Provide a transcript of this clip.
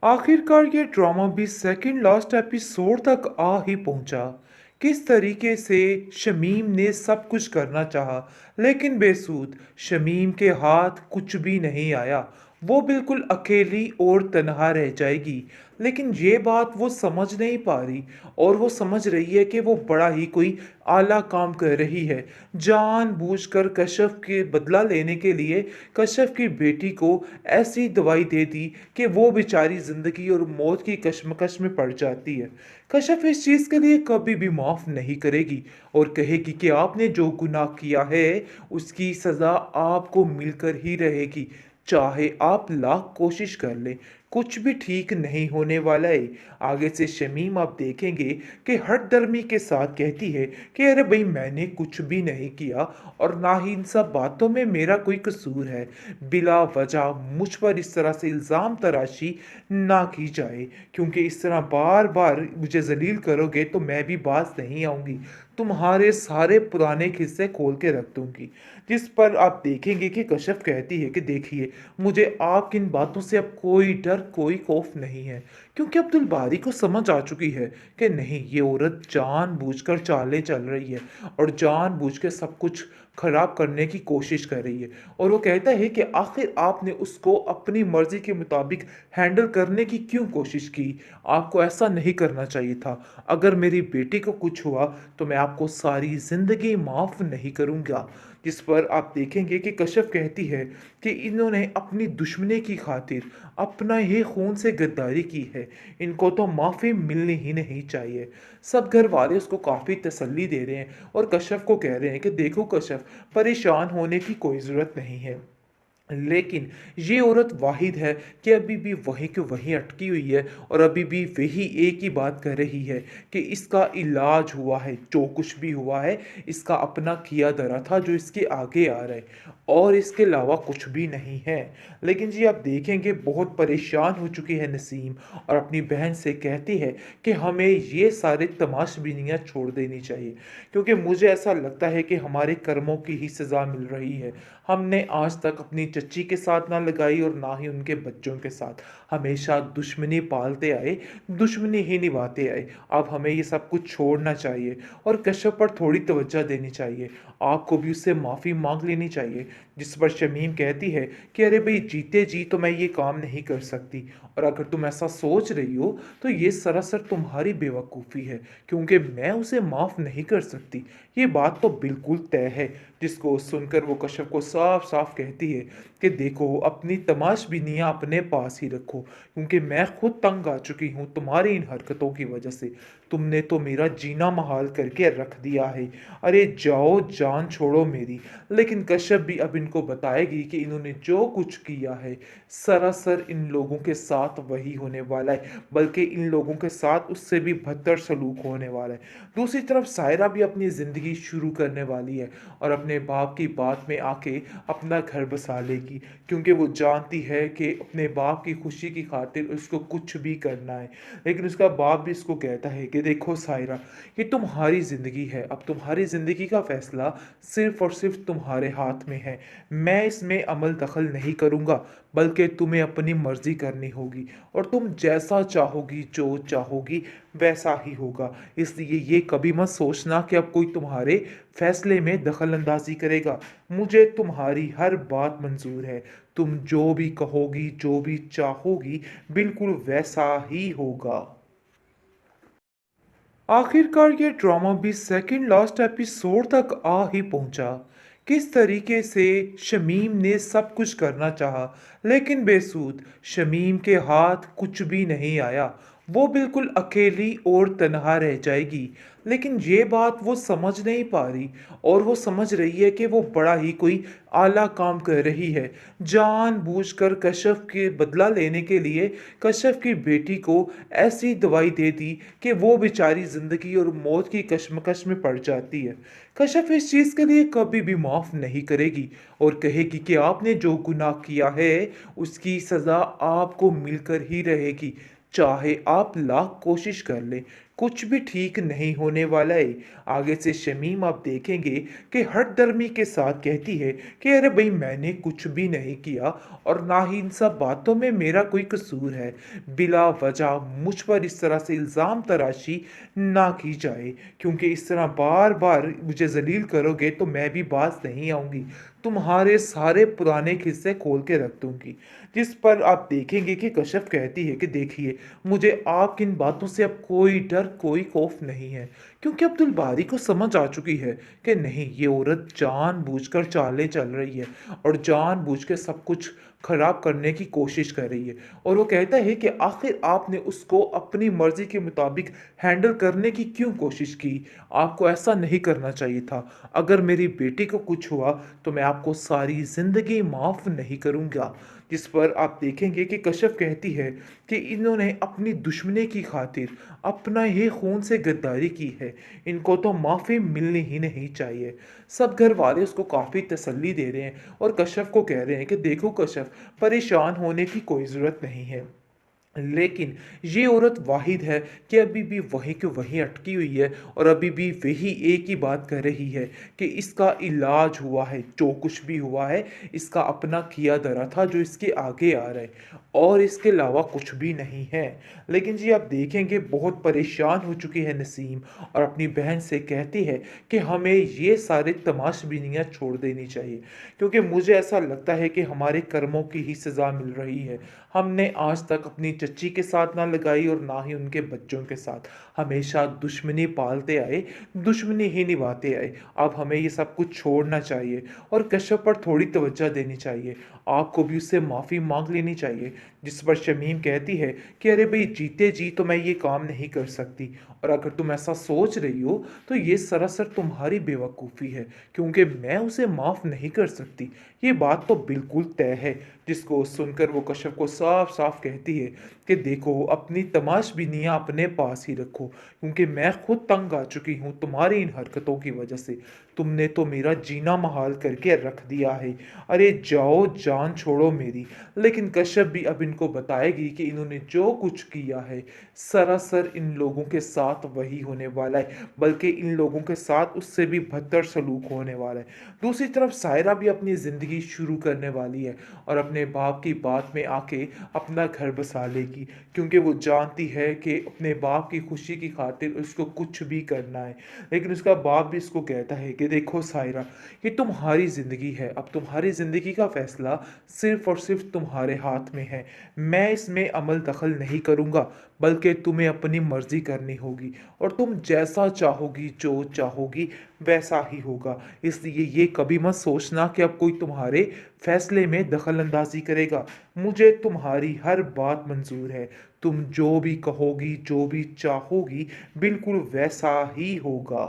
आखिरकार ये ड्रामा भी सेकंड लास्ट एपिसोड तक आ ही पहुंचा। किस तरीके से शमीम ने सब कुछ करना चाहा, लेकिन बेसूद शमीम के हाथ कुछ भी नहीं आया। वो बिल्कुल अकेली और तन्हा रह जाएगी। लेकिन ये बात वो समझ नहीं पा रही, और वो समझ रही है कि वो बड़ा ही कोई आला काम कर रही है। जानबूझकर कश्यप के बदला लेने के लिए कश्यप की बेटी को ऐसी दवाई दे दी कि वो बेचारी जिंदगी और मौत की कश्मकश में पड़ जाती है। कश्यप इस चीज़ के लिए कभी भी माफ़ नहीं करेगी और कहेगी कि आपने जो गुनाह किया है उसकी सज़ा आपको मिलकर ही रहेगी, चाहे आप लाख कोशिश कर लें। कुछ भी ठीक नहीं होने वाला है। आगे से शमीम आप देखेंगे कि हठधर्मी के साथ कहती है कि अरे भाई मैंने कुछ भी नहीं किया और ना ही इन सब बातों में मेरा कोई कसूर है। बिला वजह मुझ पर इस तरह से इल्ज़ाम तराशी ना की जाए, क्योंकि इस तरह बार बार मुझे जलील करोगे तो मैं भी बाज नहीं आऊँगी। तुम्हारे सारे पुराने किस्से खोल के रख दूंगी। जिस पर आप देखेंगे कि कश्यप कहती है कि देखिए, मुझे आपकी इन बातों से अब कोई डर कोई खौफ नहीं है, क्योंकि अब्दुल बारी को समझ आ चुकी है कि नहीं, ये औरत जानबूझकर चालें चल रही है और जानबूझ के सब कुछ खराब करने की कोशिश कर रही है। और वो कहता है कि आखिर आपने उसको अपनी मर्जी के मुताबिक हैंडल करने की क्यों कोशिश की? आपको ऐसा नहीं करना चाहिए था। अगर मेरी बेटी को कुछ हुआ तो मैं आपको सारी ज़िंदगी माफ़ नहीं करूँगा। जिस पर आप देखेंगे कि कश्यप कहती है कि इन्होंने अपनी दुश्मनी की खातिर अपना ही खून से गद्दारी की है, इनको तो माफ़ी मिलनी ही नहीं चाहिए। सब घर वाले उसको काफ़ी तसल्ली दे रहे हैं और कश्यप को कह रहे हैं कि देखो कश्यप, परेशान होने की कोई ज़रूरत नहीं है। लेकिन ये औरत वाहिद है कि अभी भी वहीं की वहीं अटकी हुई है और अभी भी वही एक ही बात कर रही है कि इसका इलाज हुआ है, जो कुछ भी हुआ है इसका अपना किया धरा था जो इसके आगे आ रहा है, और इसके अलावा कुछ भी नहीं है। लेकिन जी आप देखेंगे बहुत परेशान हो चुकी है नसीम और अपनी बहन से कहती है कि हमें ये सारे तमाशबीनियाँ छोड़ देनी चाहिए, क्योंकि मुझे ऐसा लगता है कि हमारे कर्मों की ही सज़ा मिल रही है। हमने आज तक अपनी चच्ची के साथ ना लगाई और ना ही उनके बच्चों के साथ, हमेशा दुश्मनी पालते आए, दुश्मनी ही निभाते आए। अब हमें ये सब कुछ छोड़ना चाहिए और कश्यप पर थोड़ी तवज्जो देनी चाहिए। आपको भी उससे माफ़ी मांग लेनी चाहिए। जिस पर शमीम कहती है कि अरे भाई, जीते जी तो मैं ये काम नहीं कर सकती, और अगर तुम ऐसा सोच रही हो तो ये सरासर तुम्हारी बेवकूफ़ी है, क्योंकि मैं उसे माफ़ नहीं कर सकती। ये बात तो बिल्कुल तय है। जिसको सुनकर वो कश्यप को साफ साफ कहती है कि देखो, अपनी तमाशबीनियाँ अपने पास ही रखो, क्योंकि मैं खुद तंग आ चुकी हूँ तुम्हारी इन हरकतों की वजह से। तुमने तो मेरा जीना महाल करके रख दिया है। अरे जाओ, जान छोड़ो मेरी। लेकिन कश्यप भी अब इनको बताएगी कि इन्होंने जो कुछ किया है सरासर इन लोगों के साथ वही होने वाला है, बल्कि इन लोगों के साथ उससे भी बदतर सलूक होने वाला है। दूसरी तरफ सायरा भी अपनी ज़िंदगी शुरू करने वाली है और अपने बाप की बात में आके अपना घर बसा लेगी, क्योंकि वो जानती है कि अपने बाप की खुशी की खातिर उसको कुछ भी करना है। लेकिन उसका बाप भी इसको कहता है कि देखो सायरा, ये तुम्हारी ज़िंदगी है, अब तुम्हारी ज़िंदगी का फैसला सिर्फ़ और सिर्फ तुम्हारे हाथ में है। मैं इसमें अमल दखल नहीं करूँगा, बल्कि तुम्हें अपनी मर्ज़ी करनी होगी और तुम जैसा चाहोगी, जो चाहोगी वैसा ही होगा। इसलिए ये कभी मत सोचना कि अब कोई तुम्हारे फैसले में दखल अंदाजी करेगा। मुझे तुम्हारी हर बात मंजूर है। तुम जो भी कहोगी, जो भी चाहोगी, बिल्कुल वैसा ही होगा। आखिरकार ये ड्रामा भी सेकंड लास्ट एपिसोड तक आ ही पहुंचा। किस तरीके से शमीम ने सब कुछ करना चाहा, लेकिन बेसूद शमीम के हाथ कुछ भी नहीं आया। वो बिल्कुल अकेली और तन्हा रह जाएगी। लेकिन ये बात वो समझ नहीं पा रही, और वो समझ रही है कि वो बड़ा ही कोई आला काम कर रही है। जानबूझकर कश्यप के बदला लेने के लिए कश्यप की बेटी को ऐसी दवाई दे दी कि वो बेचारी जिंदगी और मौत की कश्मकश में पड़ जाती है। कश्यप इस चीज़ के लिए कभी भी माफ़ नहीं करेगी और कहेगी कि आपने जो गुनाह किया है उसकी सज़ा आपको मिलकर ही रहेगी, चाहे आप लाख कोशिश कर लें। कुछ भी ठीक नहीं होने वाला है। आगे से शमीम आप देखेंगे कि हठधर्मी के साथ कहती है कि अरे भाई मैंने कुछ भी नहीं किया और ना ही इन सब बातों में मेरा कोई कसूर है। बिला वजह मुझ पर इस तरह से इल्ज़ाम तराशी ना की जाए, क्योंकि इस तरह बार बार मुझे जलील करोगे तो मैं भी बाज नहीं आऊँगी, तुम्हारे सारे पुराने किस्से खोल के रख दूँगी। जिस पर आप देखेंगे कि कश्यप कहती है कि देखिए, मुझे आपकी इन बातों से अब कोई डर, कोई खौफ नहीं है, क्योंकि अब्दुल बारी को समझ आ चुकी है कि नहीं, ये औरत जानबूझकर चालें चल रही है और जानबूझ के सब कुछ खराब करने की कोशिश कर रही है। और वो कहता है कि आखिर आपने उसको अपनी मर्जी के मुताबिक हैंडल करने की क्यों कोशिश की? आपको ऐसा नहीं करना चाहिए था। अगर मेरी बेटी को कुछ हुआ तो मैं आपको सारी ज़िंदगी माफ़ नहीं करूँगा। जिस पर आप देखेंगे कि कश्यप कहती है कि इन्होंने अपनी दुश्मनी की खातिर अपना ही खून से गद्दारी की है, इनको तो माफ़ी मिलनी ही नहीं चाहिए। सब घर वाले उसको काफ़ी तसल्ली दे रहे हैं और कश्यप को कह रहे हैं कि देखो कश्यप, परेशान होने की कोई ज़रूरत नहीं है। लेकिन ये औरत वाहिद है कि अभी भी वहीं की वहीं अटकी हुई है और अभी भी वही एक ही बात कर रही है कि इसका इलाज हुआ है, जो कुछ भी हुआ है इसका अपना किया धरा था जो इसके आगे आ रहा है, और इसके अलावा कुछ भी नहीं है। लेकिन जी आप देखेंगे बहुत परेशान हो चुकी है नसीम और अपनी बहन से कहती है कि हमें ये सारे तमाशबीनियाँ छोड़ देनी चाहिए, क्योंकि मुझे ऐसा लगता है कि हमारे कर्मों की ही सज़ा मिल रही है। हमने आज तक अपनी चच्ची के साथ ना लगाई और ना ही उनके बच्चों के साथ, हमेशा दुश्मनी पालते आए, दुश्मनी ही निभाते आए। अब हमें ये सब कुछ छोड़ना चाहिए और कश्यप पर थोड़ी तवज्जो देनी चाहिए, आपको भी उससे माफ़ी मांग लेनी चाहिए। जिस पर शमीम कहती है कि अरे भाई जीते जी तो मैं ये काम नहीं कर सकती, और अगर तुम ऐसा सोच रही हो तो ये सरासर तुम्हारी बेवकूफ़ी है, क्योंकि मैं उसे माफ़ नहीं कर सकती, ये बात तो बिल्कुल तय है। जिसको सुनकर वो कश्यप को साफ साफ कहती है कि देखो, अपनी तमाशबीनियाँ अपने पास ही रखो, क्योंकि मैं खुद तंग आ चुकी हूँ तुम्हारी इन हरकतों की वजह से। तुमने तो मेरा जीना महाल करके रख दिया है। अरे जाओ, जान छोड़ो मेरी। लेकिन कश्यप भी अब इनको बताएगी कि इन्होंने जो कुछ किया है सरासर इन लोगों के साथ वही होने वाला है, बल्कि इन लोगों के साथ उससे भी बदतर सलूक होने वाला है। दूसरी तरफ सायरा भी अपनी ज़िंदगी शुरू करने वाली है और अपने बाप की बात में आके अपना घर बसा लेगी, क्योंकि वो जानती है कि अपने बाप की खुशी की खातिर उसको कुछ भी करना है। लेकिन उसका बाप भी इसको कहता है कि देखो सायरा, ये तुम्हारी ज़िंदगी है, अब तुम्हारी ज़िंदगी का फ़ैसला सिर्फ़ और सिर्फ़ तुम्हारे हाथ में है। मैं इसमें अमल दखल नहीं करूँगा, बल्कि तुम्हें अपनी मर्ज़ी करनी होगी और तुम जैसा चाहोगी, जो चाहोगी वैसा ही होगा। इसलिए ये कभी मत सोचना कि अब कोई तुम्हारे फ़ैसले में दखल अंदाज़ी करेगा। मुझे तुम्हारी हर बात मंज़ूर है। तुम जो भी कहोगी, जो भी चाहोगी, बिल्कुल वैसा ही होगा।